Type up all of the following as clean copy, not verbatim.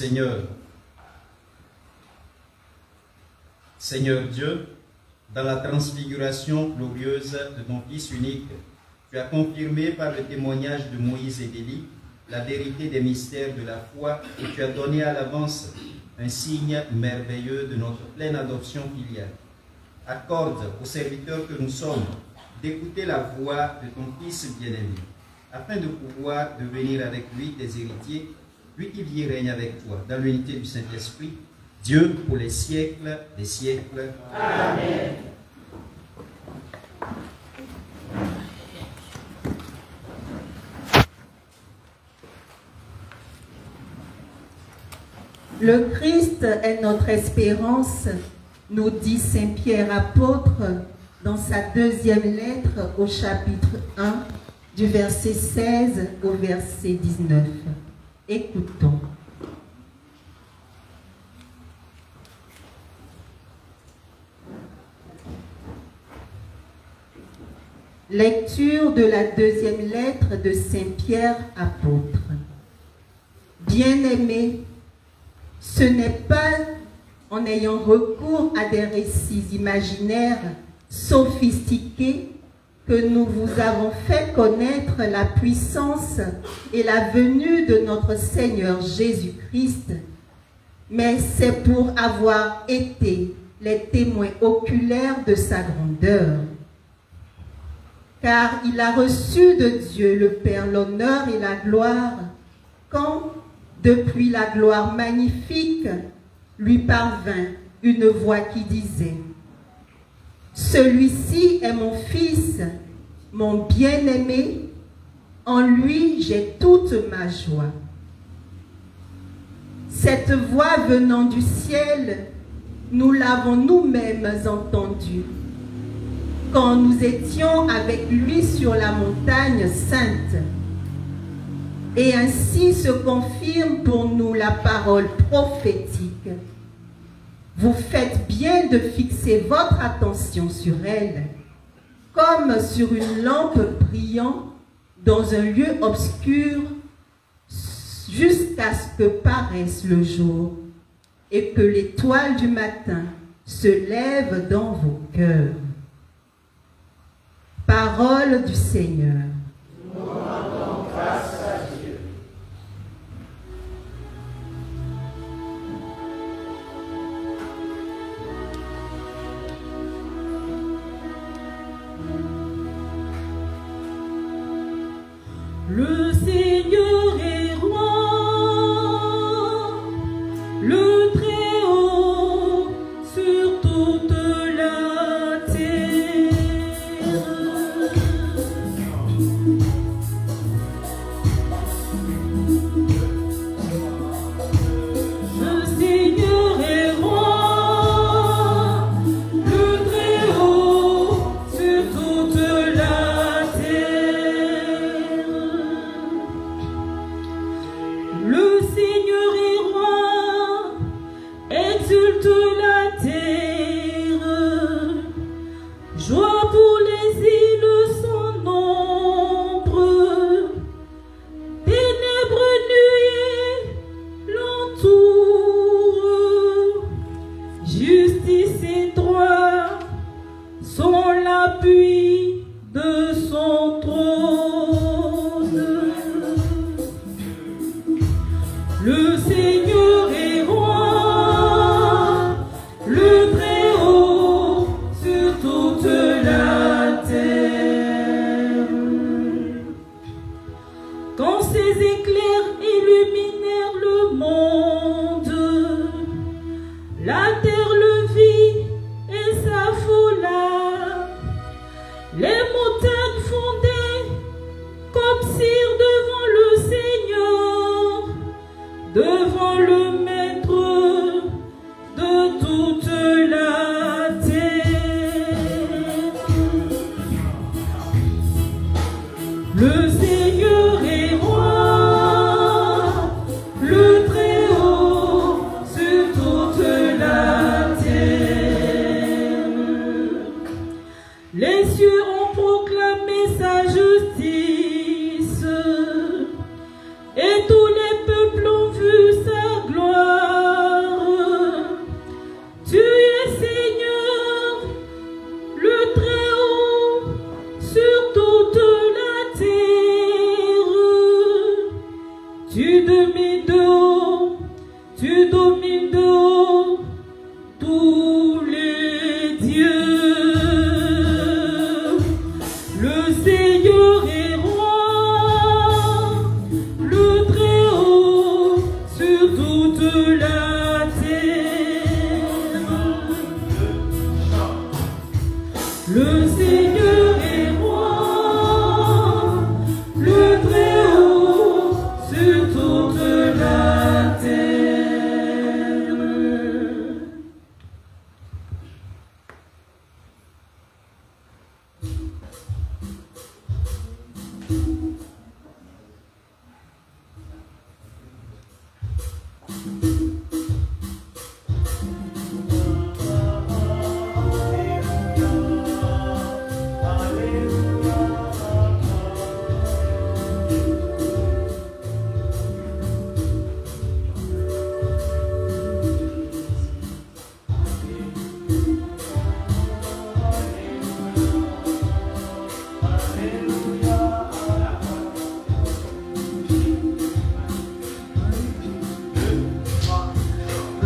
Seigneur. Seigneur Dieu, dans la transfiguration glorieuse de ton Fils unique, tu as confirmé par le témoignage de Moïse et d'Élie la vérité des mystères de la foi et tu as donné à l'avance un signe merveilleux de notre pleine adoption filiale. Accorde aux serviteurs que nous sommes d'écouter la voix de ton Fils bien-aimé, afin de pouvoir devenir avec lui tes héritiers, lui qui vit et règne avec toi, dans l'unité du Saint-Esprit, Dieu pour les siècles des siècles. Amen. Le Christ est notre espérance, nous dit Saint Pierre apôtre dans sa deuxième lettre au chapitre 1, du verset 16 au verset 19. Écoutons. Lecture de la deuxième lettre de Saint Pierre apôtre. Bien-aimés, ce n'est pas en ayant recours à des récits imaginaires sophistiqués que nous vous avons fait connaître la puissance et la venue de notre Seigneur Jésus-Christ, mais c'est pour avoir été les témoins oculaires de sa grandeur. Car il a reçu de Dieu le Père l'honneur et la gloire quand, depuis la gloire magnifique, lui parvint une voix qui disait « Celui-ci est mon Fils, mon bien-aimé, en lui j'ai toute ma joie. » Cette voix venant du ciel, nous l'avons nous-mêmes entendue quand nous étions avec lui sur la montagne sainte. Et ainsi se confirme pour nous la parole prophétique. Vous faites bien de fixer votre attention sur elle, comme sur une lampe brillant dans un lieu obscur, jusqu'à ce que paraisse le jour et que l'étoile du matin se lève dans vos cœurs. Parole du Seigneur. Nous rendons grâce à Dieu. Le Seigneur est roi, le Très-Haut sur toute la terre. Le Seigneur est roi, le Très-Haut sur toute la terre. Le Seigneur est roi, exulte la terre. Joie pour les îles sans nombre, ténèbres nuées l'entourent. Justice et droit sont l'appui de son trône. Le Seigneur est roi, le Très-Haut sur toute la terre. Quand ses éclairs illuminèrent le monde, la terre le vit et s'affola. Les montagnes fondaient comme cire devant le Seigneur, devant le Maître de toute la terre. Le Seigneur est roi, le Très-Haut sur toute la terre. Les cieux ont proclamé sa justice, et tous les peuples ont vu sa gloire. Le Seigneur est roi, le Très-Haut sur toute la terre.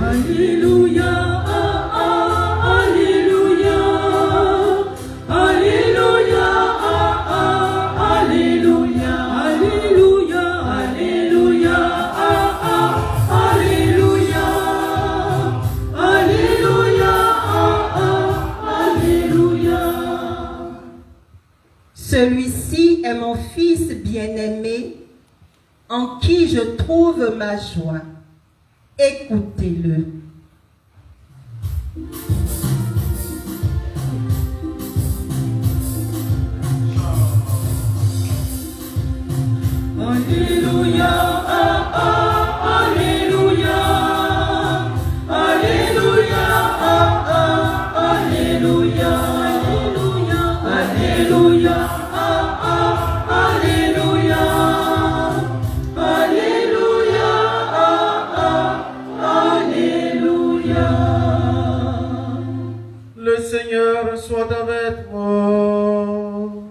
Alléluia, ah, ah, Alléluia, Alléluia, ah, ah, Alléluia, Alléluia, Alléluia, ah, ah, Alléluia, Alléluia, ah, ah, Alléluia. Celui-ci est mon Fils bien-aimé, en qui je trouve ma joie. Écoutez-le. Alléluia, ah, ah, Alléluia, Alléluia, ah, ah, Alléluia, Alléluia, Alléluia, ah, ah, Alléluia, Alléluia, ah, ah, Alléluia. Le Seigneur soit avec vous.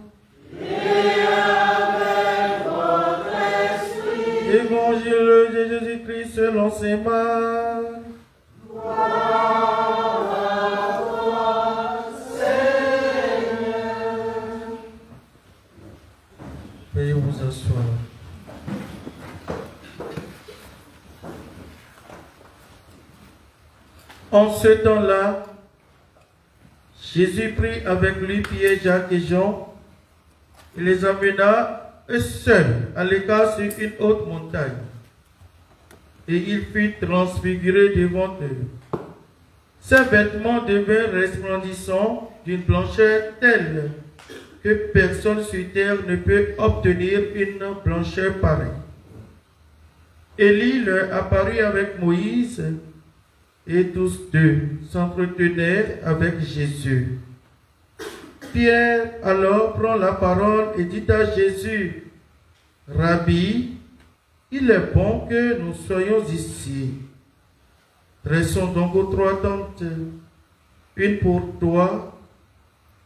Évangile de Jésus-Christ selon ses mains. Veuillez vous asseoir. En ce temps-là, Jésus prit avec lui Pierre, Jacques et Jean et les amena eux seuls à l'écart sur une haute montagne. Et il fut transfiguré devant eux. Ses vêtements devinrent resplendissants d'une blancheur telle que personne sur terre ne peut obtenir une blancheur pareille. Élie leur apparut avec Moïse et tous deux s'entretenaient avec Jésus. Pierre alors prend la parole et dit à Jésus, « Rabbi, il est bon que nous soyons ici. Dressons donc aux 3 tentes, une pour toi,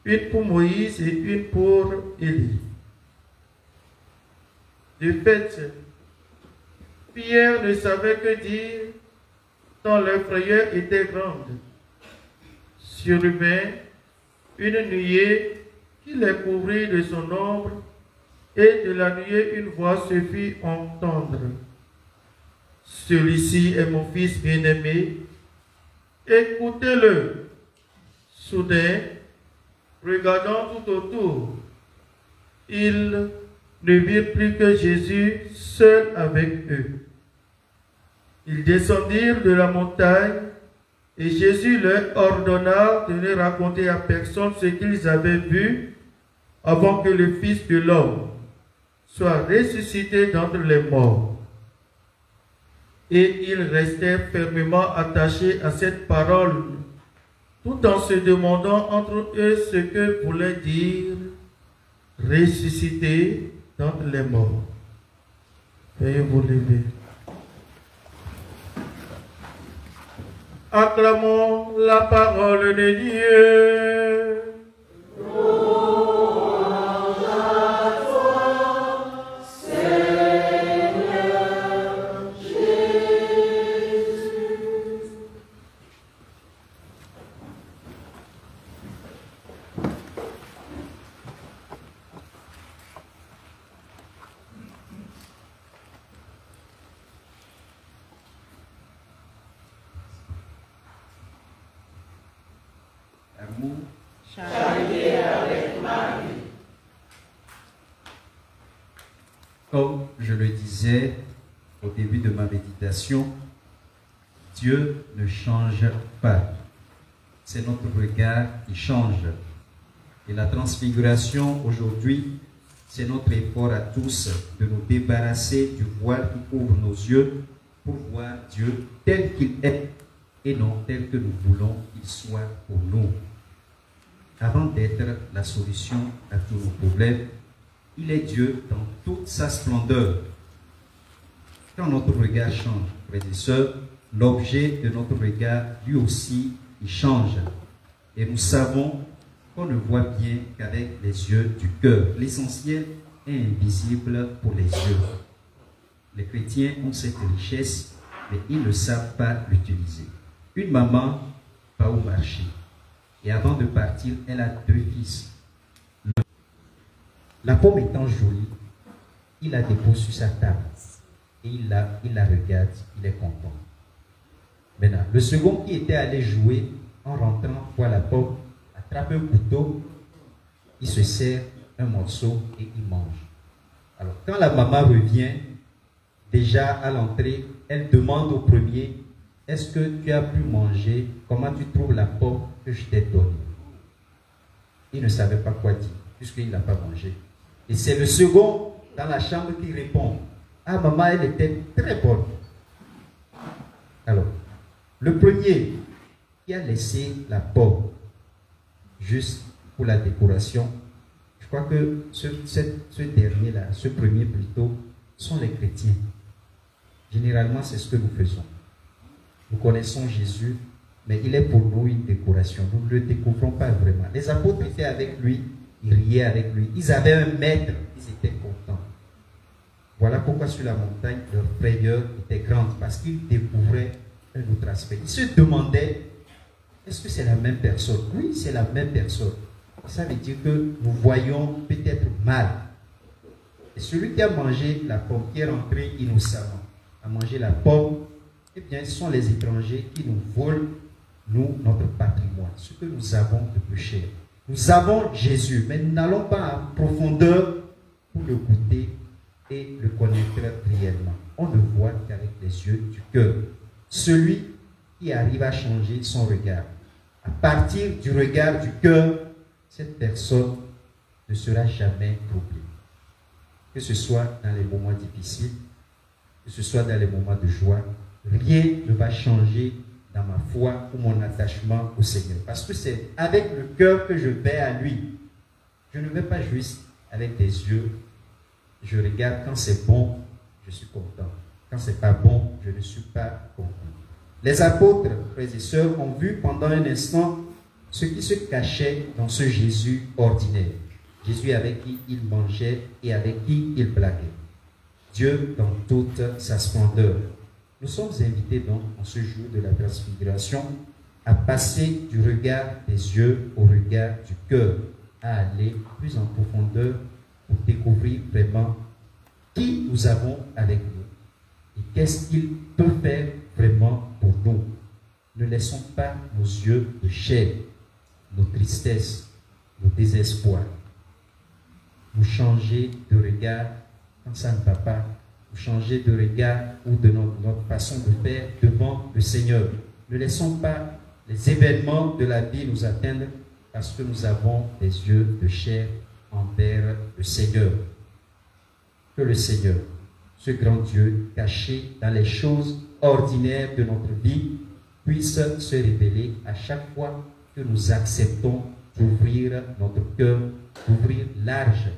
une pour Moïse et une pour Élie. » De fait, Pierre ne savait que dire, tant leur frayeur était grande. Survint une nuée qui les couvrit de son ombre, et de la nuée une voix se fit entendre. Celui-ci est mon Fils bien-aimé, écoutez-le. Soudain, regardant tout autour, ils ne virent plus que Jésus seul avec eux. Ils descendirent de la montagne, et Jésus leur ordonna de ne raconter à personne ce qu'ils avaient vu avant que le Fils de l'homme soit ressuscité d'entre les morts. Et ils restèrent fermement attachés à cette parole, tout en se demandant entre eux ce que voulait dire ressuscité d'entre les morts. Veuillez vous lever. Acclamons la parole de Dieu. Louange à toi, Seigneur Jésus. Amour, Charrière Comme je le disais au début de ma méditation, Dieu ne change pas. C'est notre regard qui change. Et la transfiguration aujourd'hui, c'est notre effort à tous de nous débarrasser du voile qui couvre nos yeux pour voir Dieu tel qu'il est et non tel que nous voulons qu'il soit pour nous. Avant d'être la solution à tous nos problèmes, il est Dieu dans toute sa splendeur. Quand notre regard change, frères et sœurs, l'objet de notre regard, lui aussi, il change. Et nous savons qu'on ne voit bien qu'avec les yeux du cœur. L'essentiel est invisible pour les yeux. Les chrétiens ont cette richesse, mais ils ne savent pas l'utiliser. Une maman va au marché. Et avant de partir, elle a 2 fils. La pomme étant jolie, il la dépose sur sa table. Et il la regarde, il est content. Maintenant, le second qui était allé jouer, en rentrant, voit la pomme, attrape un couteau, il se sert un morceau et il mange. Alors, quand la maman revient, déjà à l'entrée, elle demande au premier, est-ce que tu as pu manger? Comment tu trouves la pomme que je t'ai donnée? Il ne savait pas quoi dire, puisqu'il n'a pas mangé. Et c'est le second dans la chambre qui répond, ah maman, elle était très bonne. Alors, le premier qui a laissé la pomme juste pour la décoration, je crois que ce dernier-là, ce premier plutôt, sont les chrétiens. Généralement, c'est ce que nous faisons. Nous connaissons Jésus, mais il est pour nous une décoration. Nous ne le découvrons pas vraiment. Les apôtres étaient avec lui, ils riaient avec lui. Ils avaient un maître, ils étaient contents. Voilà pourquoi sur la montagne, leur frayeur était grande, parce qu'ils découvraient un autre aspect. Ils se demandaient, est-ce que c'est la même personne? Oui, c'est la même personne. Ça veut dire que nous voyons peut-être mal. Et celui qui a mangé la pomme, qui est rentré innocemment, a mangé la pomme, eh bien, ce sont les étrangers qui nous volent, nous, notre patrimoine, ce que nous avons de plus cher. Nous avons Jésus, mais nous n'allons pas en profondeur pour le goûter et le connaître réellement. On ne voit qu'avec les yeux du cœur. Celui qui arrive à changer son regard, à partir du regard du cœur, cette personne ne sera jamais troublée. Que ce soit dans les moments difficiles, que ce soit dans les moments de joie, rien ne va changer dans ma foi ou mon attachement au Seigneur. Parce que c'est avec le cœur que je vais à lui. Je ne vais pas juste avec des yeux. Je regarde quand c'est bon, je suis content. Quand c'est pas bon, je ne suis pas content. Les apôtres, frères et sœurs, ont vu pendant un instant ce qui se cachait dans ce Jésus ordinaire. Jésus avec qui il mangeait et avec qui il blaguait. Dieu dans toute sa splendeur. Nous sommes invités donc, en ce jour de la transfiguration, à passer du regard des yeux au regard du cœur, à aller plus en profondeur pour découvrir vraiment qui nous avons avec nous et qu'est-ce qu'il peut faire vraiment pour nous. Ne laissons pas nos yeux de chair, nos tristesses, nos désespoirs, nous changer de regard quand ça ne va pas, nous changer de regard ou de notre façon de faire devant le Seigneur. Ne laissons pas les événements de la vie nous atteindre parce que nous avons des yeux de chair envers le Seigneur. Que le Seigneur, ce grand Dieu caché dans les choses ordinaires de notre vie, puisse se révéler à chaque fois que nous acceptons d'ouvrir notre cœur, d'ouvrir large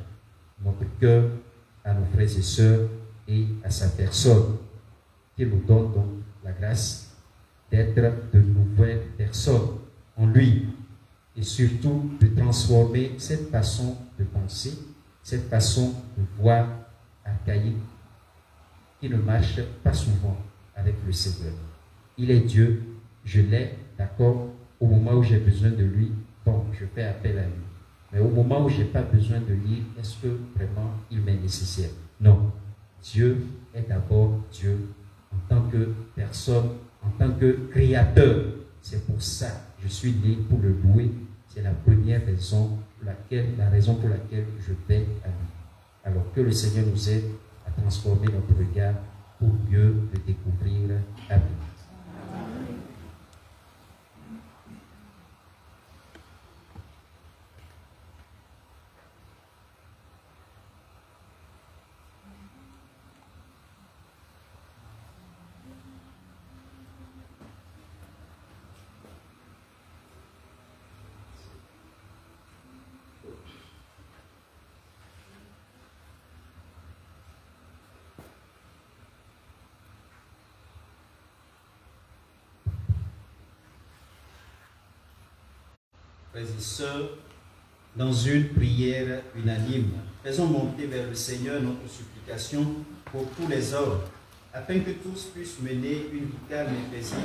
notre cœur à nos frères et sœurs et à sa personne. Qu'il nous donne donc la grâce d'être de nouvelles personnes en lui et surtout de transformer cette façon de penser, cette façon de voir archaïque qui ne marche pas souvent avec le Seigneur. Il est Dieu, je l'ai, d'accord, au moment où j'ai besoin de lui, bon, je fais appel à lui. Mais au moment où je n'ai pas besoin de lui, est-ce que vraiment il m'est nécessaire? Non. Dieu est d'abord Dieu en tant que personne, en tant que créateur. C'est pour ça que je suis né pour le louer. C'est la première raison, la raison pour laquelle je vais à lui. Alors que le Seigneur nous aide à transformer notre regard pour mieux le découvrir. Amen. Frères et sœurs, dans une prière unanime, faisons monter vers le Seigneur notre supplication pour tous les hommes, afin que tous puissent mener une vie calme et paisible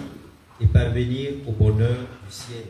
et parvenir au bonheur du ciel.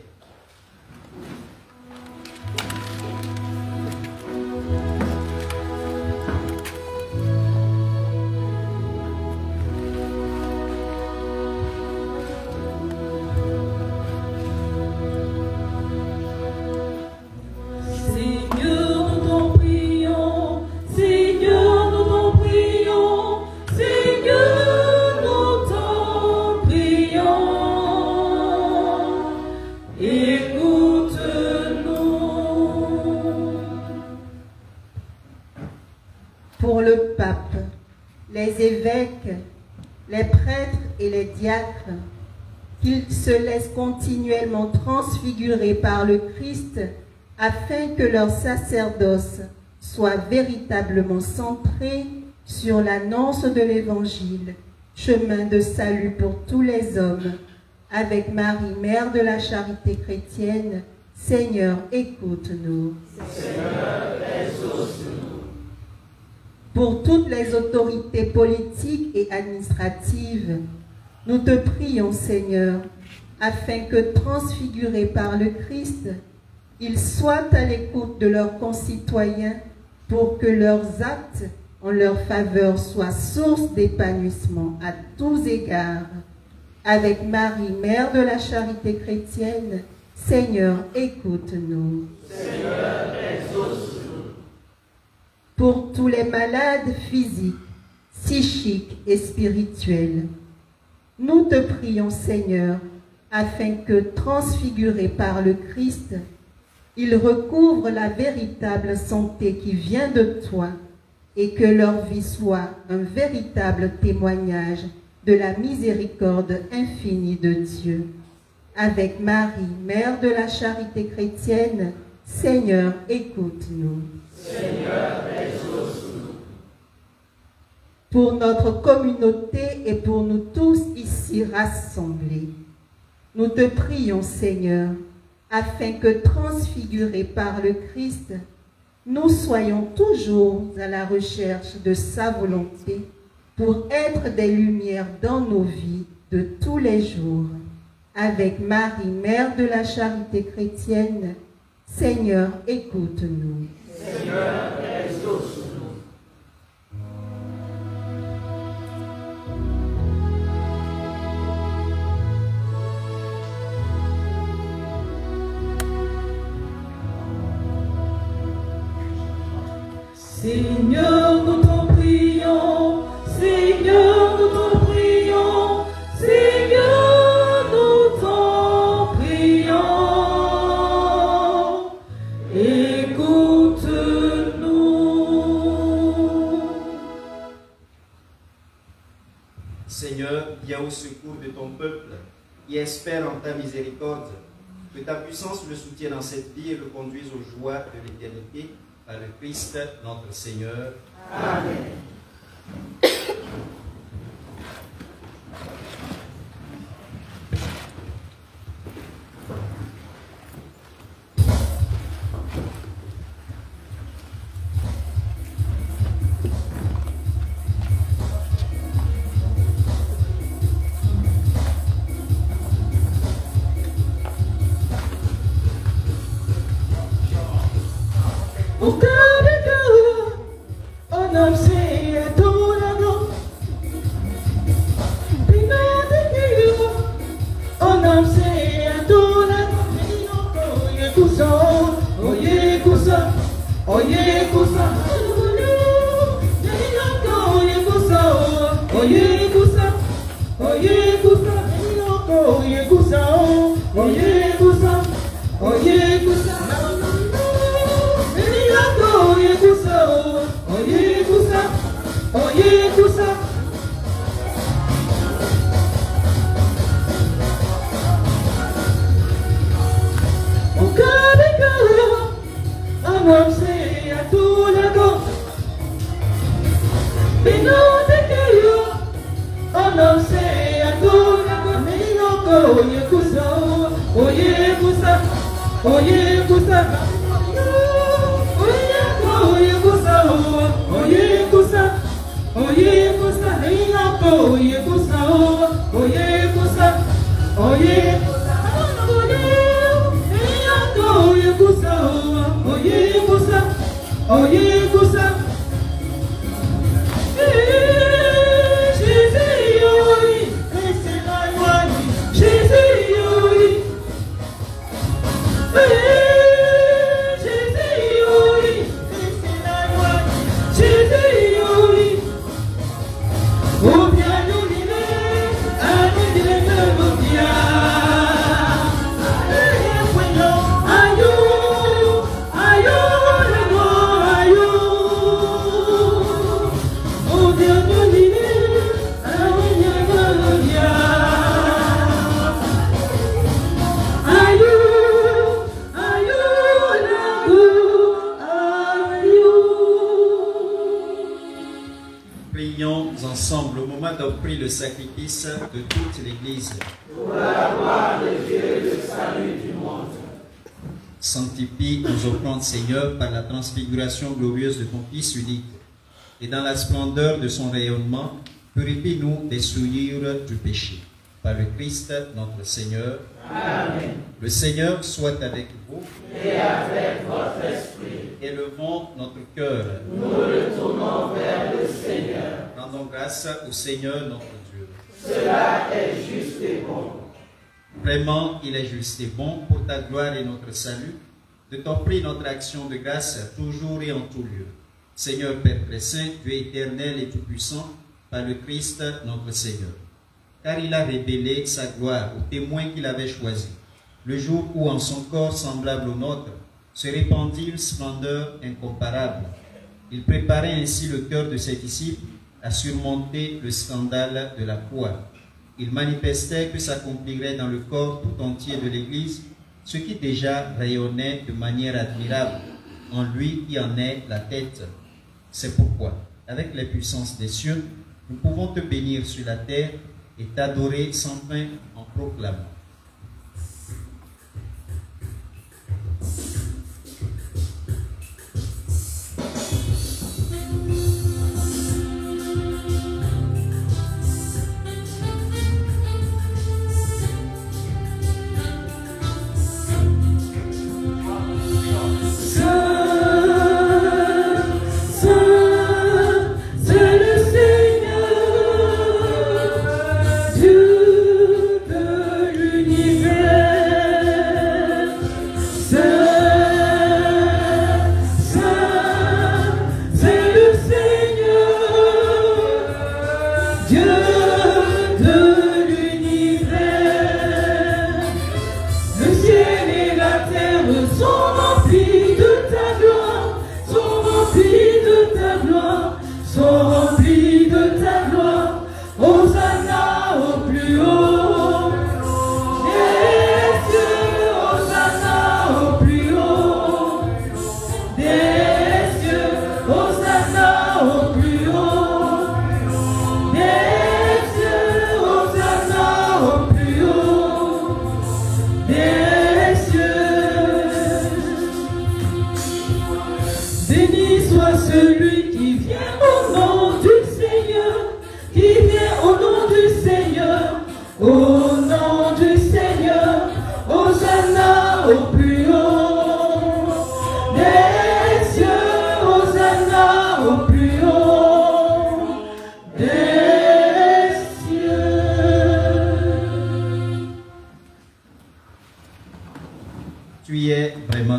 Pour le pape, les évêques, les prêtres et les diacres, qu'ils se laissent continuellement transfigurer par le Christ afin que leur sacerdoce soit véritablement centré sur l'annonce de l'Évangile, chemin de salut pour tous les hommes. Avec Marie, Mère de la Charité chrétienne, Seigneur, écoute-nous. Seigneur, exauce-nous. Pour toutes les autorités politiques et administratives, nous te prions, Seigneur, afin que, transfigurés par le Christ, ils soient à l'écoute de leurs concitoyens pour que leurs actes en leur faveur soient source d'épanouissement à tous égards. Avec Marie, Mère de la Charité chrétienne, Seigneur, écoute-nous. Seigneur, exauce-nous. Pour tous les malades physiques, psychiques et spirituels, nous te prions, Seigneur, afin que, transfigurés par le Christ, ils recouvrent la véritable santé qui vient de toi et que leur vie soit un véritable témoignage de la miséricorde infinie de Dieu. Avec Marie, Mère de la Charité chrétienne, Seigneur, écoute-nous. Seigneur, exauce-nous. Pour notre communauté et pour nous tous ici rassemblés, nous te prions, Seigneur, afin que, transfigurés par le Christ, nous soyons toujours à la recherche de sa volonté pour être des lumières dans nos vies de tous les jours. Avec Marie, Mère de la Charité chrétienne, Seigneur, écoute-nous. Seigneur, exauce-nous. Seigneur, nous t'en prions, Seigneur, nous t'en prions, Seigneur, nous t'en prions, écoute-nous. Seigneur, viens au secours de ton peuple qui espère en ta miséricorde. Que ta puissance le soutienne dans cette vie et le conduise aux joies de l'éternité. Par le Christ, notre Seigneur. Amen. Oye, cosa, Ensemble au moment d'offrir le sacrifice de toute l'Église. Pour la gloire de Dieu et le salut du monde. Sanctifie nos offrandes, Seigneur, par la transfiguration glorieuse de ton Fils unique. Et dans la splendeur de son rayonnement, purifie-nous des souillures du péché. Par le Christ, notre Seigneur. Amen. Le Seigneur soit avec vous. Et avec votre esprit. Élevons notre cœur. Nous le tournons vers le Seigneur. Rendons grâce au Seigneur notre Dieu. Cela est juste et bon. Vraiment, il est juste et bon pour ta gloire et notre salut, de t'offrir notre action de grâce toujours et en tout lieu. Seigneur Père très saint, Dieu éternel et tout-puissant, par le Christ notre Seigneur. Car il a révélé sa gloire aux témoins qu'il avait choisis, le jour où en son corps semblable au nôtre se répandit une splendeur incomparable. Il préparait ainsi le cœur de ses disciples à surmonter le scandale de la croix. Il manifestait que s'accomplirait dans le corps tout entier de l'Église ce qui déjà rayonnait de manière admirable en lui qui en est la tête. C'est pourquoi, avec les puissances des cieux, nous pouvons te bénir sur la terre et t'adorer sans fin en proclamant.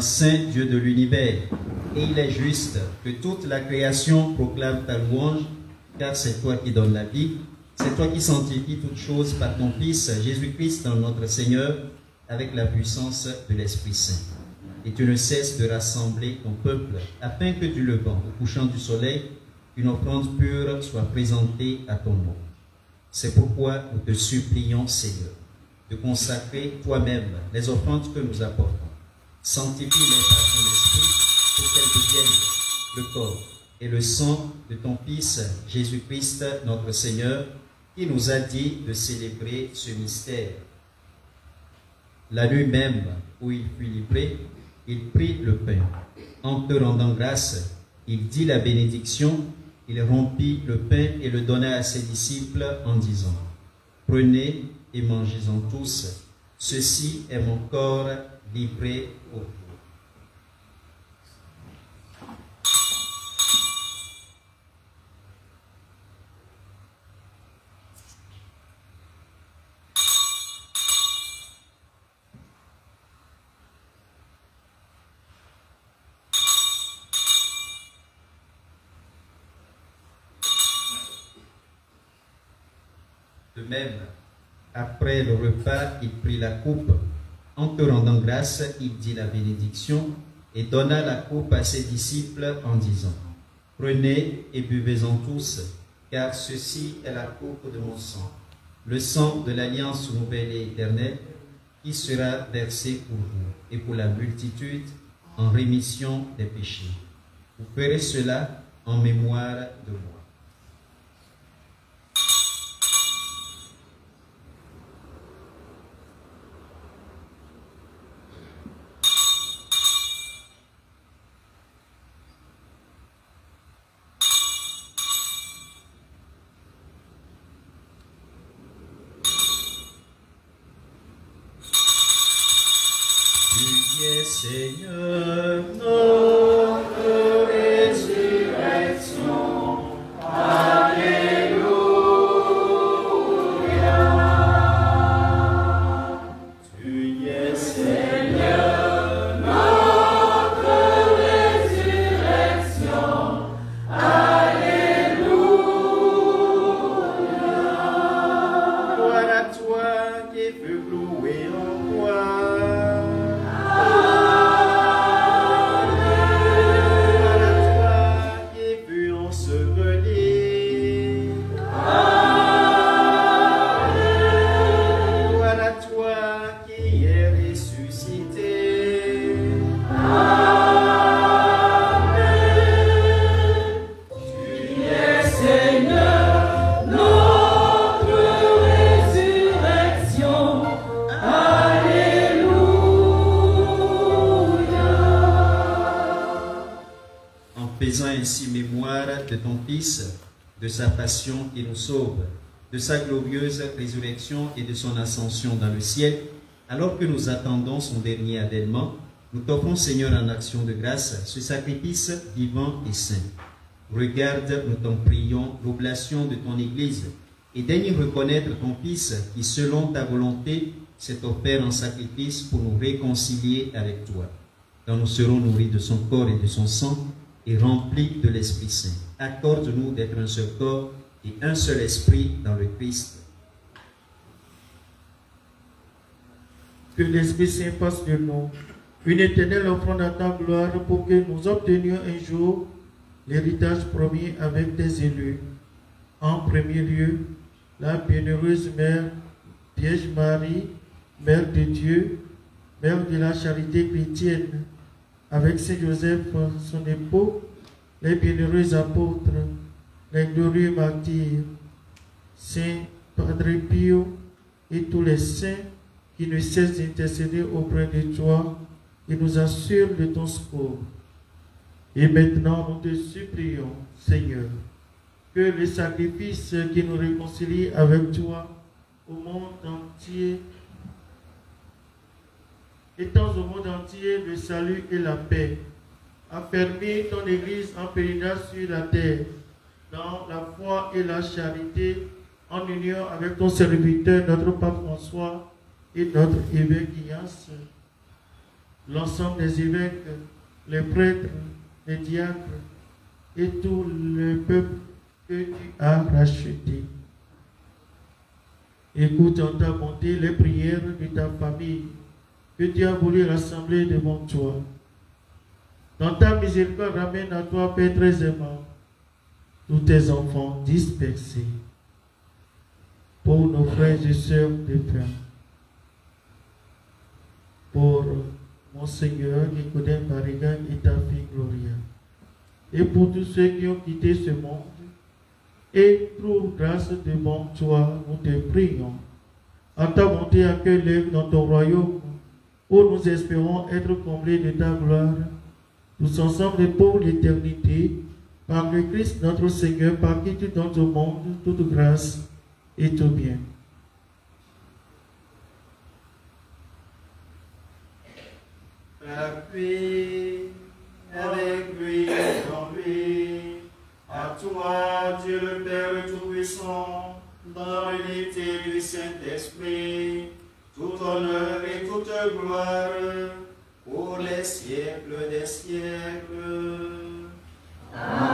Saint Dieu de l'univers, et il est juste que toute la création proclame ta louange, car c'est toi qui donnes la vie, C'est toi qui sanctifies toutes choses par ton Fils, Jésus-Christ, notre Seigneur, avec la puissance de l'Esprit Saint. Et tu ne cesses de rassembler ton peuple, afin que du levant au couchant du soleil, une offrande pure soit présentée à ton nom. C'est pourquoi nous te supplions, Seigneur, de consacrer toi-même les offrandes que nous apportons. Sanctifie-les par ton esprit pour qu'elles deviennent le corps et le sang de ton Fils, Jésus-Christ, notre Seigneur, qui nous a dit de célébrer ce mystère. La nuit même où il fut livré, il prit le pain. En te rendant grâce, il dit la bénédiction, il rompit le pain et le donna à ses disciples en disant, « Prenez et mangez-en tous, ceci est mon corps livré pour vous. » De même, après le repas, il prit la coupe. En te rendant grâce, il dit la bénédiction et donna la coupe à ses disciples en disant, « Prenez et buvez-en tous, car ceci est la coupe de mon sang, le sang de l'alliance nouvelle et éternelle, qui sera versé pour vous et pour la multitude en rémission des péchés. Vous ferez cela en mémoire de moi. » Seigneur, notre résurrection, Alléluia. Tu es Seigneur, notre résurrection, Alléluia. Gloire à toi qui fut loué en toi. Ainsi mémoire de ton Fils, de sa passion qui nous sauve, de sa glorieuse résurrection et de son ascension dans le ciel, alors que nous attendons son dernier avènement, nous t'offrons, Seigneur, en action de grâce, ce sacrifice vivant et saint. Regarde, nous t'en prions, l'oblation de ton Église, et daigne reconnaître ton Fils qui, selon ta volonté, s'est offert en sacrifice pour nous réconcilier avec toi. Quand nous serons nourris de son corps et de son sang, et remplis de l'Esprit Saint. Accorde-nous d'être un seul corps et un seul esprit dans le Christ. Que l'Esprit Saint fasse de nous une éternelle offrande à ta gloire pour que nous obtenions un jour l'héritage promis avec tes élus. En premier lieu, la bienheureuse Mère Vierge Marie, Mère de Dieu, Mère de la charité chrétienne, avec Saint Joseph, son époux, les bienheureux apôtres, les glorieux martyrs, Saint Padre Pio et tous les saints qui ne cessent d'intercéder auprès de toi et nous assurent de ton secours. Et maintenant, nous te supplions, Seigneur, que le sacrifice qui nous réconcilie avec toi au monde entier étends au monde entier le salut et la paix. Affermis ton Église en pèlerinage sur la terre, dans la foi et la charité, en union avec ton serviteur, notre Pape François et notre évêque Ignace, l'ensemble des évêques, les prêtres, les diacres et tout le peuple que tu as racheté. Écoute en ta bonté les prières de ta famille que tu as voulu rassembler devant toi. Dans ta miséricorde, ramène à toi, Père très aimant, tous tes enfants dispersés. Pour nos frères et sœurs de paix. Pour Monseigneur Nicodème Barrigan et ta fille Gloria. Et pour tous ceux qui ont quitté ce monde. Et trouve grâce devant toi, nous te prions. En ta bonté, accueille-les dans ton royaume, où nous espérons être comblés de ta gloire, tous ensemble et pour l'éternité, par le Christ notre Seigneur, par qui tu donnes au monde toute grâce et tout bien. Paix avec lui, en lui. À toi, Dieu le Père Tout-Puissant, dans l'unité du Saint-Esprit, tout honneur et toute gloire, pour les siècles des siècles. Amen.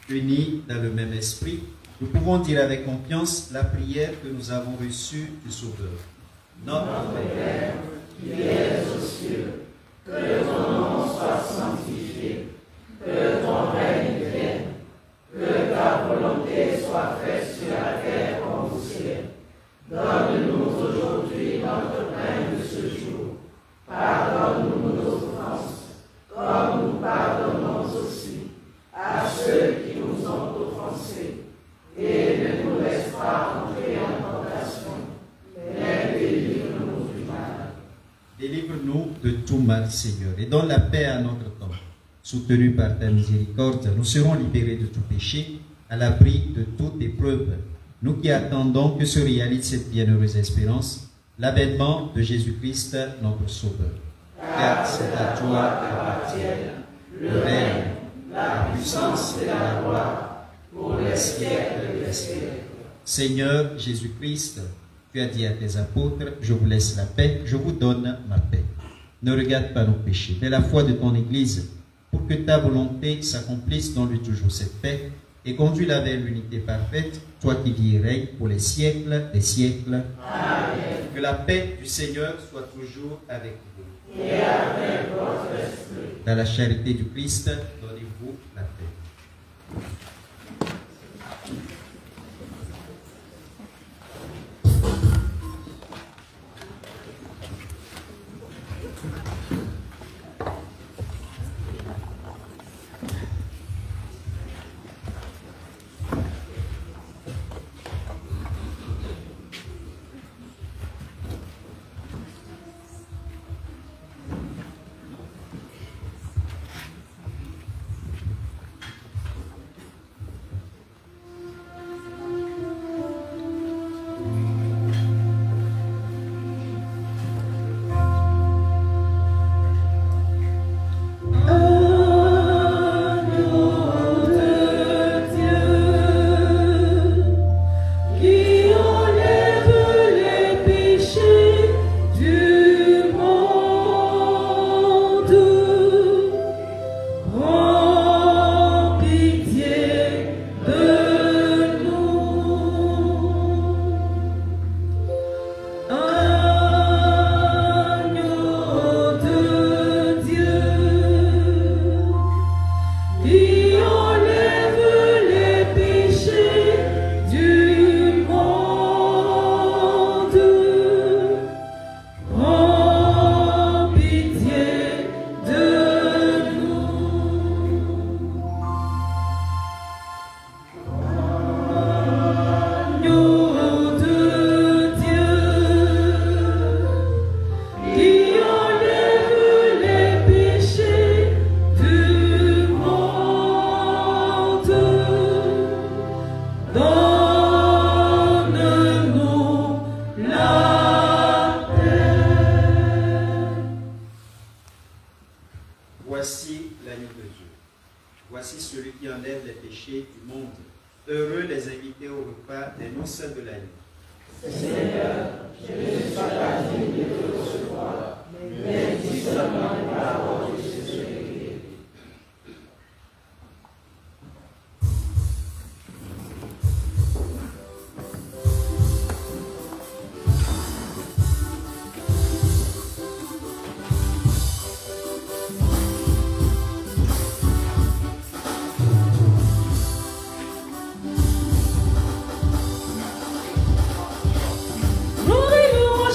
Unis dans le même esprit, nous pouvons dire avec confiance la prière que nous avons reçue du Sauveur. Notre Père, qui es aux cieux, que ton nom soit sanctifié, que ton règne vienne, que ta volonté soit faite sur la terre comme au ciel. Donne-nous aujourd'hui notre pain de ce jour. Pardonne-nous nos offenses, comme nous pardonnons aussi à ceux qui nous ont offensés. Et ne nous laisse pas entrer en tentation, mais délivre-nous du mal. Délivre-nous de tout mal, Seigneur, et donne la paix à notre temps. Soutenus par ta miséricorde, nous serons libérés de tout péché, à l'abri de toute épreuve. Nous qui attendons que se réalise cette bienheureuse espérance, l'avènement de Jésus-Christ, notre Sauveur. Car c'est à toi qu'appartiennent le règne, la puissance et la gloire, pour les siècles des siècles. Seigneur Jésus-Christ, tu as dit à tes apôtres, je vous laisse la paix, je vous donne ma paix. Ne regarde pas nos péchés, mais la foi de ton Église, pour que ta volonté s'accomplisse dans lui toujours cette paix, et conduis-la vers l'unité parfaite, toi qui vis et règnes pour les siècles des siècles. Amen. Que la paix du Seigneur soit toujours avec vous. Et avec votre esprit. Dans la charité du Christ, donnez-vous la paix.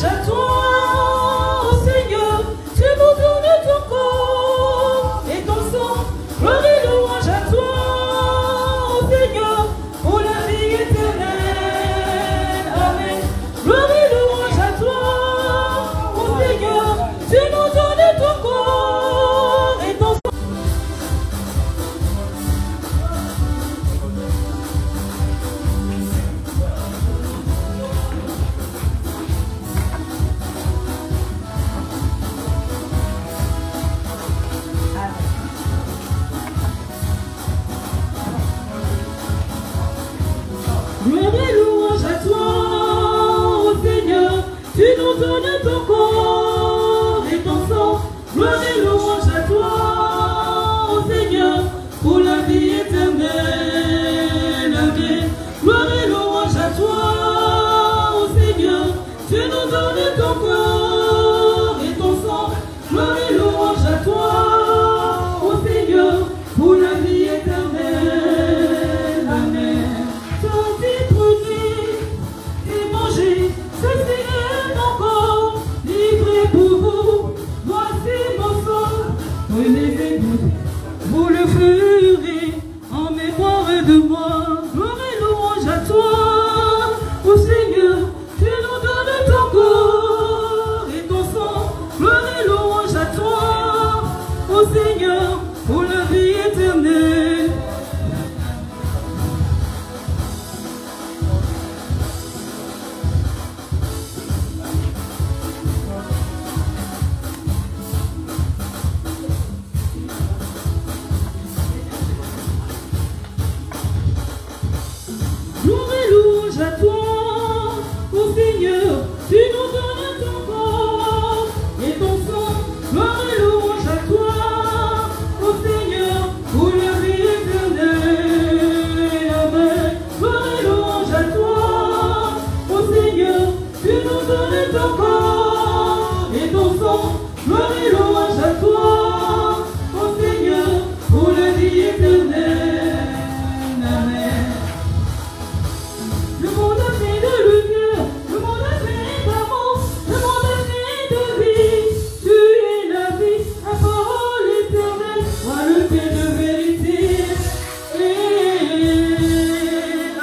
louange à toi, ô Seigneur, tu nous donnes ton corps et ton sang. Gloire et louange à toi, ô Seigneur, pour la vie éternelle. Amen. Gloire et louange à toi, ô Seigneur, tu nous donnes ton corps et ton sang. Gloire et louange à toi, ô Seigneur, tu nous donnes ton corps et ton sang. Gloire et louange à toi, ô Seigneur, pour la vie éternelle. Amen. Gloire et louange à toi, ô Seigneur, tu nous donnes ton corps et ton sang. Gloire et louange à toi, ô Seigneur, pour la vie éternelle. Amen. Sortez, prenez et mangez, ceci est mon corps, livré pour vous. Voici mon sang, prenez et goûtez, vous le ferez en mémoire de moi. Gloire et louange à toi, ô Seigneur, tu nous donnes ton corps et ton sang. Gloire et louange à toi, ô Seigneur, pour la vie éternelle. Gloire et louange à toi, ô Seigneur, tu nous donnes ton corps et ton sang. Gloire et louange à toi, ô Seigneur, pour la vie éternelle. Amen. Gloire et louange à toi, ô Seigneur, tu nous donnes ton corps et ton sang. Gloire et louange à toi, ô Seigneur, pour la vie éternelle. Amen. Le monde a fait de lumière, le monde a fait d'amour, le monde a fait de vie. Tu es la vie, la parole éternelle, toi le paix de vérité.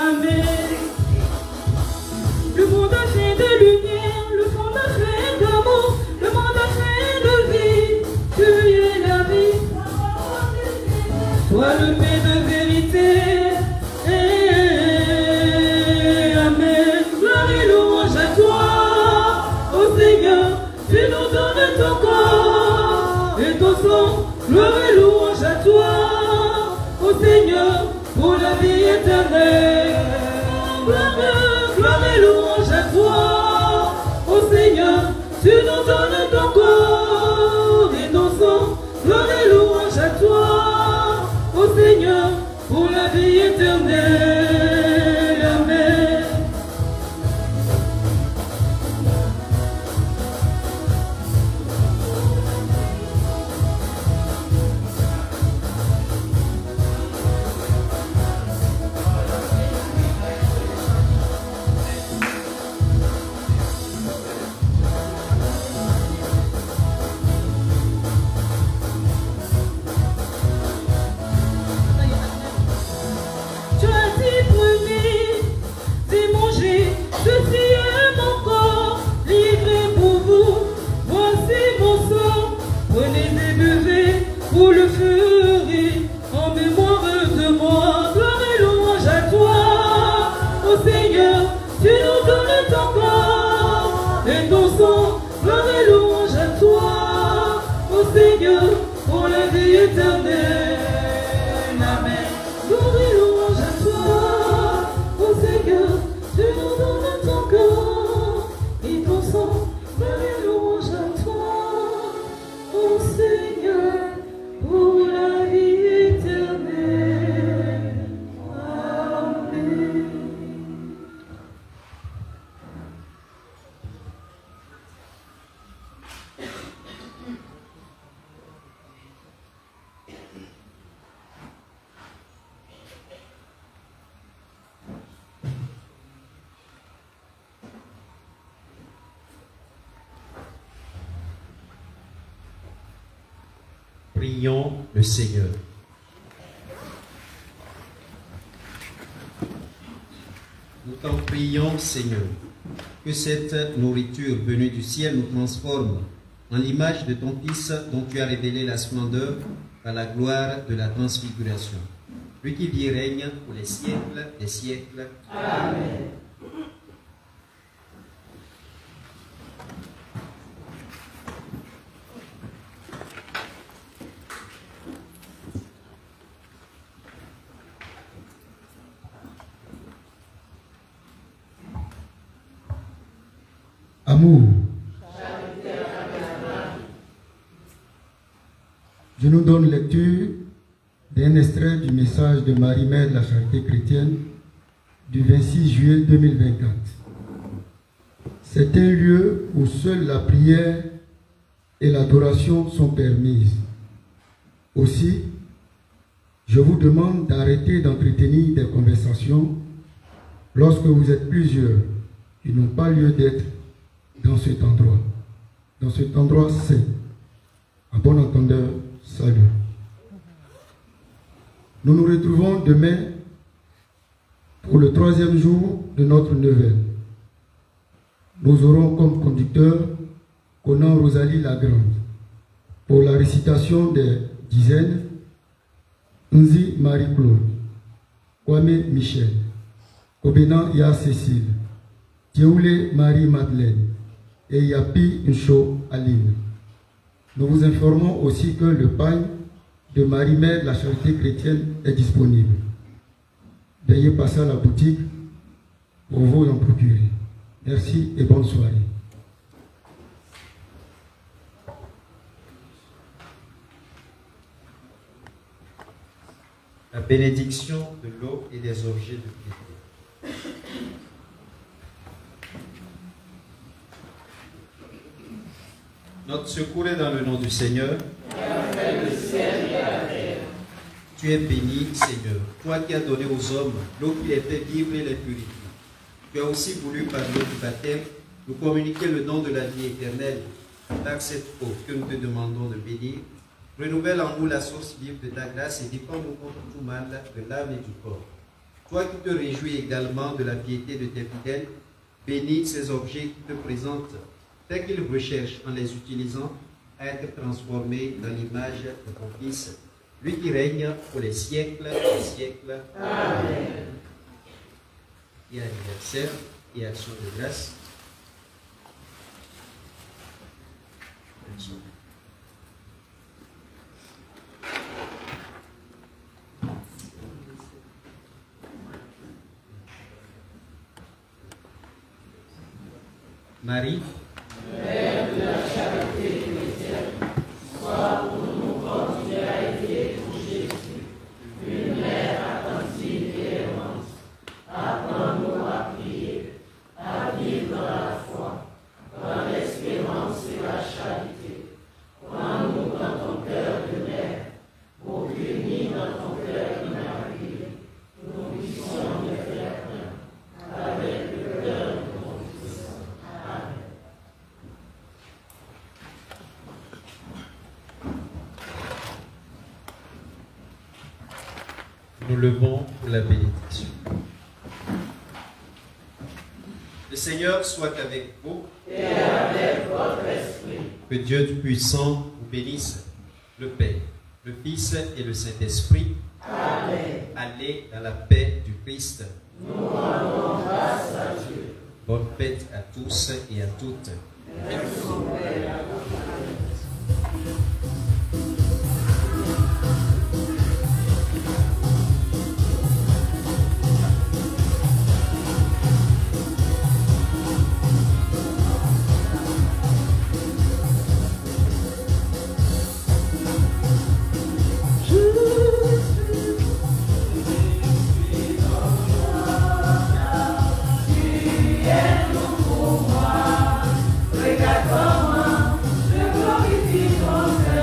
Amen. Le monde a fait de lumière, le monde a fait d'amour, le monde a fait de vie. Tu es la vie, la parole éternelle, toi le paix de vérité. Amen. Gloire et louange à toi, ô Seigneur, tu nous donnes ton corps et ton sang. Gloire et louange à toi, ô Seigneur, pour la vie éternelle. Gloire et louange à toi, ô Seigneur, tu nous donnes ton corps et ton sang. Gloire et louange à toi, ô Seigneur, pour la vie éternelle. Amen. Tu as dit prenez et mangez, ceci est mon corps, livré pour vous. Voici mon sang, prenez et buvez, vous le ferez en mémoire de moi. Gloire et louange à toi, ô Seigneur, tu nous donnes ton corps et ton sang. Gloire et louange à toi, ô Seigneur, pour la vie éternelle. Amen. Gloire et louange à toi, ô Seigneur, tu nous donnes ton corps et ton sang. Gloire et louange à toi, ô Seigneur, pour la vie éternelle. Amen. Prions le Seigneur. Nous t'en prions, Seigneur, que cette nourriture venue du ciel nous transforme en l'image de ton Fils dont tu as révélé la splendeur par la gloire de la transfiguration. Lui qui vit et règne pour les siècles des siècles. Amen. Amour. Je nous donne lecture d'un extrait du message de Marie-Mère de la Charité chrétienne du 26 juillet 2024. C'est un lieu où seule la prière et l'adoration sont permises. Aussi, je vous demande d'arrêter d'entretenir des conversations lorsque vous êtes plusieurs qui n'ont pas lieu d'être dans cet endroit saint. À bon entendeur, salut. Nous nous retrouvons demain pour le 3e jour de notre neuvaine. Nous aurons comme conducteur Conan Rosalie Lagrande pour la récitation des dizaines, Nzi Marie-Claude, Kwame Michel, Kobenan Ya Cécile, Dieoulé Marie-Madeleine et Yapi Ncho Aline. Nous vous informons aussi que le pagne de Marie-Mère de la Charité chrétienne est disponible. Veuillez passer à la boutique pour vous en procurer. Merci et bonne soirée. La bénédiction de l'eau et des objets de piété. Notre secours est dans le nom du Seigneur. Tu es béni, Seigneur, toi qui as donné aux hommes l'eau qui les fait vivre et les purifie. Tu as aussi voulu, par l'eau du baptême, nous communiquer le don de la vie éternelle. Par cette eau que nous te demandons de bénir, renouvelle en nous la source vive de ta grâce et défends-nous contre tout mal de l'âme et du corps. Toi qui te réjouis également de la piété de tes fidèles, bénis ces objets qui te présentent, tel qu'ils recherchent en les utilisant à être transformés dans l'image de ton Fils, lui qui règne pour les siècles des siècles. Amen. Et anniversaire et action de grâce. Marie, Mère de la charité chrétienne, sois pour nous comme tu as été pour Jésus, une mère attentive et aimante. Apprends-nous à prier, à vivre dans la foi, dans l'espérance et la charité. Prends-nous dans ton cœur de mère, pour qu'unis dans ton cœur immaculé, nous puissions les faire un, avec le cœur de ton Fils. Amen. Nous levons pour la bénédiction. Le Seigneur soit avec vous et avec votre esprit. Que Dieu Tout-Puissant vous bénisse, le Père, le Fils et le Saint-Esprit. Amen. Allez dans la paix du Christ. Nous rendons grâce à Dieu. Bonne fête à tous et à toutes. Merci, Père. Regarde-moi, je glorifie ton Père.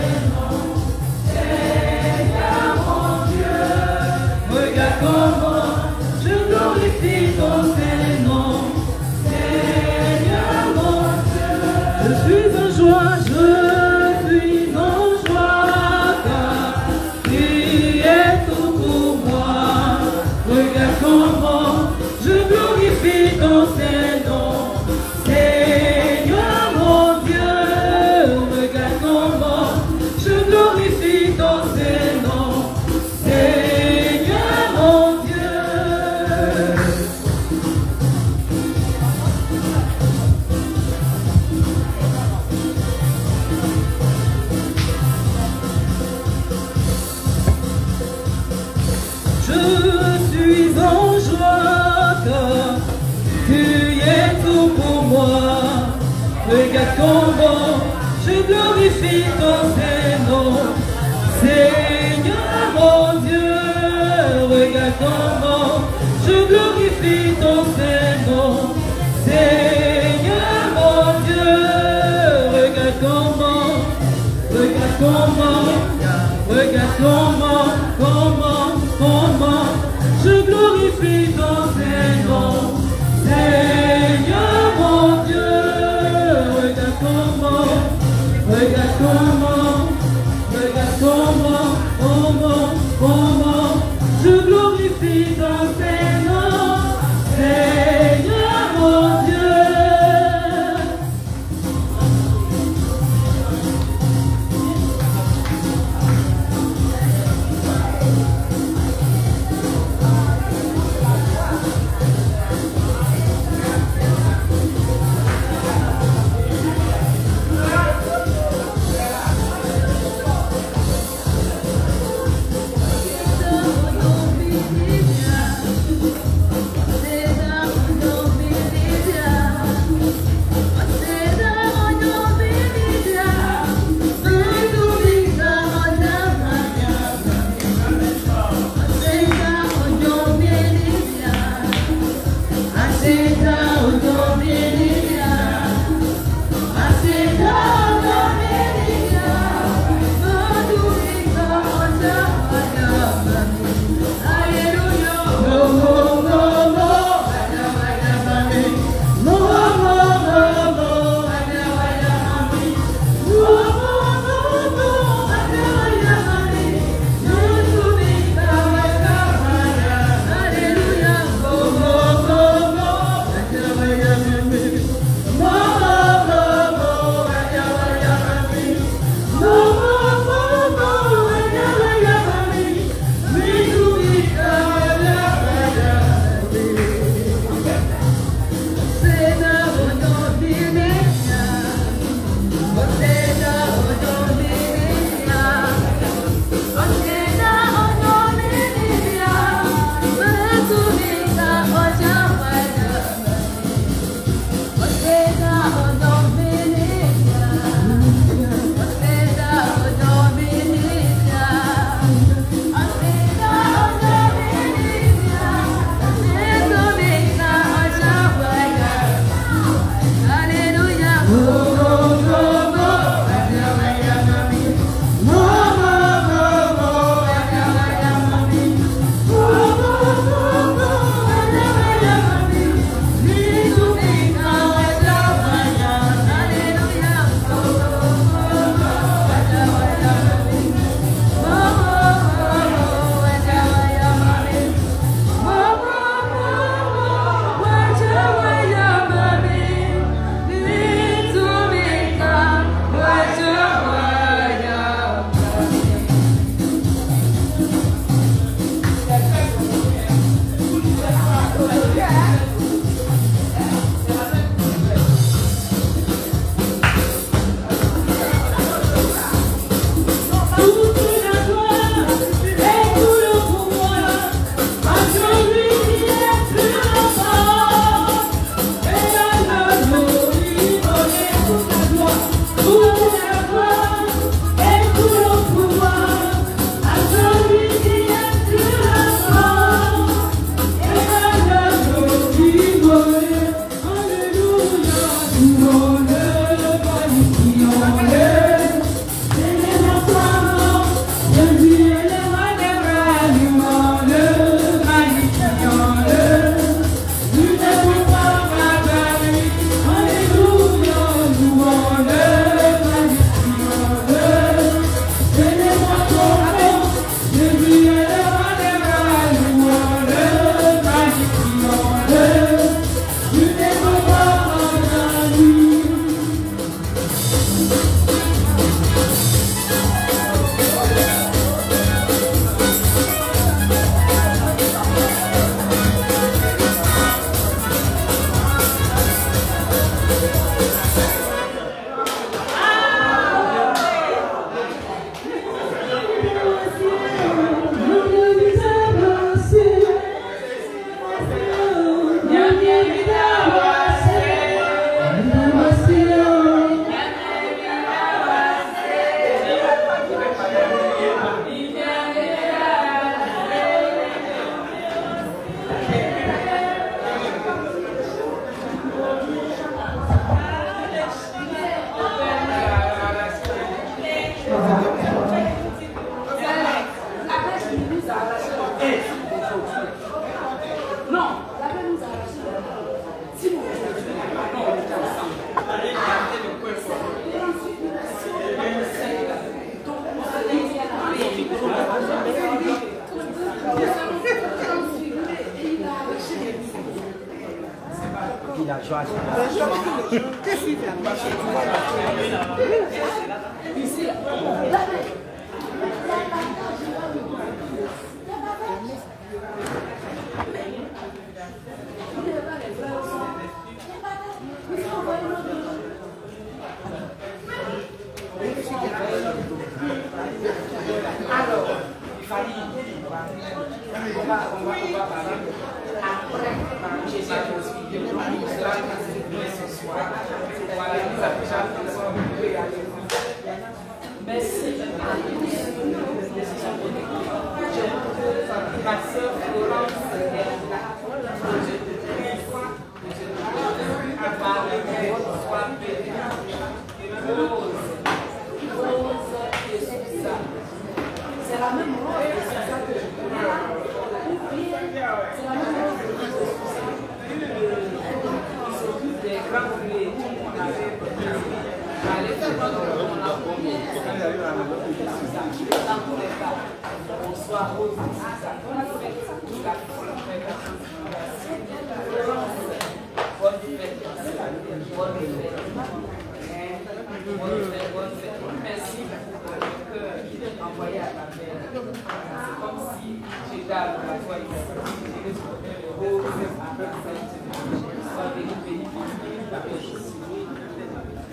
regarde comment je glorifie ton Saint-Nom. Seigneur mon Dieu, regarde comment je glorifie ton Saint-Nom. Seigneur mon Dieu, regarde comment je glorifie ton Saint-Nom. Seigneur mon Dieu, regarde comment je glorifie ton Saint-Nom. Seigneur mon Dieu.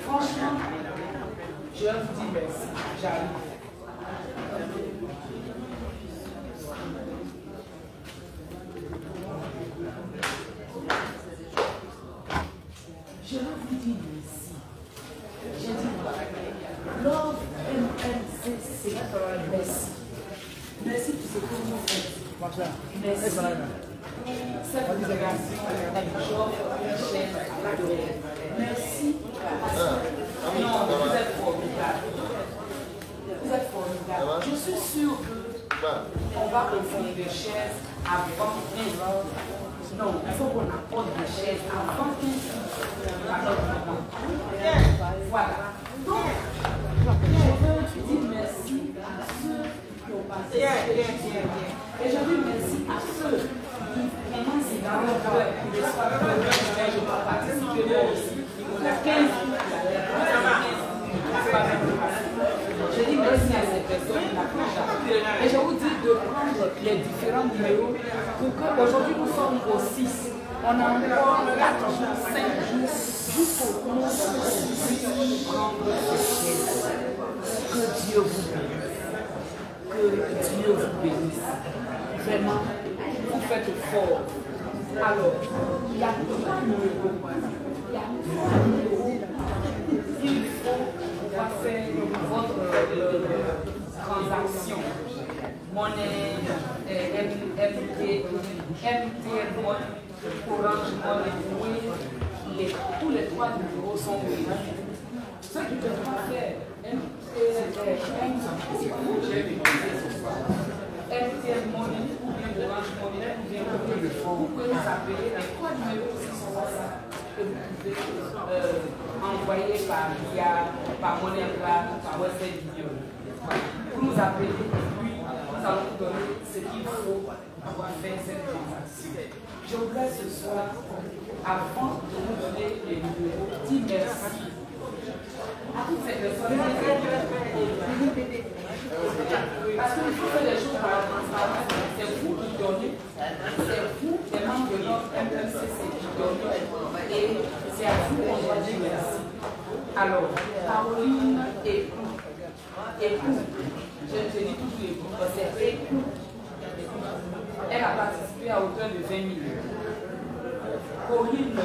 Franchement, je vous dis merci, j'arrive. Je vous dis merci. Je dis Love MMCC, merci. Merci pour ce que vous faites. Merci. Cette congrégation, merci. Non, vous êtes formidable. Vous êtes formidable. Je suis sûre qu'on va offrir des chaises avant 15 ans. Non, il faut qu'on apporte des chaises avant 15 ans à notre moment. Voilà. Donc, je veux dire merci à ceux qui ont passé. Et je dis merci à ceux qui commencent dans leur cœur, qui reçoivent leur cœur. Je vais participer moi aussi. On a 15 ans. Je dis merci à ces personnes qui l'apprennent. Et je vous dis de prendre les différents numéros pour qu'aujourd'hui nous sommes au 6. On a encore 4 jours, 5 jours jusqu'au 11 prendre ces chaises. Que Dieu vous bénisse. Que Dieu vous bénisse. Vraiment, vous faites fort. Alors, il y a 3 numéros. Il y a 3 numéros. Il faut pouvoir faire votre transaction. Monnaie, MTN Money, Orange Money, tous les 3 numéros sont ouverts. Ce qui ne peut pas faire MTN Money ou bien Orange Money ou bien vous pouvez nous appeler les 3 numéros qui sont là que vous pouvez envoyer par MoneyGram, par Western Union. Vous nous appelez et puis nous allons vous donner ce qu'il faut pour faire cette transaction. Je voudrais ce soir, avant de vous donner les numéros, dire merci à toutes ces personnes. Parce qu'il faut faire les choses par la transparence. C'est vous qui donnez, c'est vous, les membres de notre MMCC qui donnez, et c'est à vous qu'on doit dire merci. Alors, Caroline écoute, je dis toujours écoute, c'est écoute. Elle a participé à hauteur de 20 000. Corinne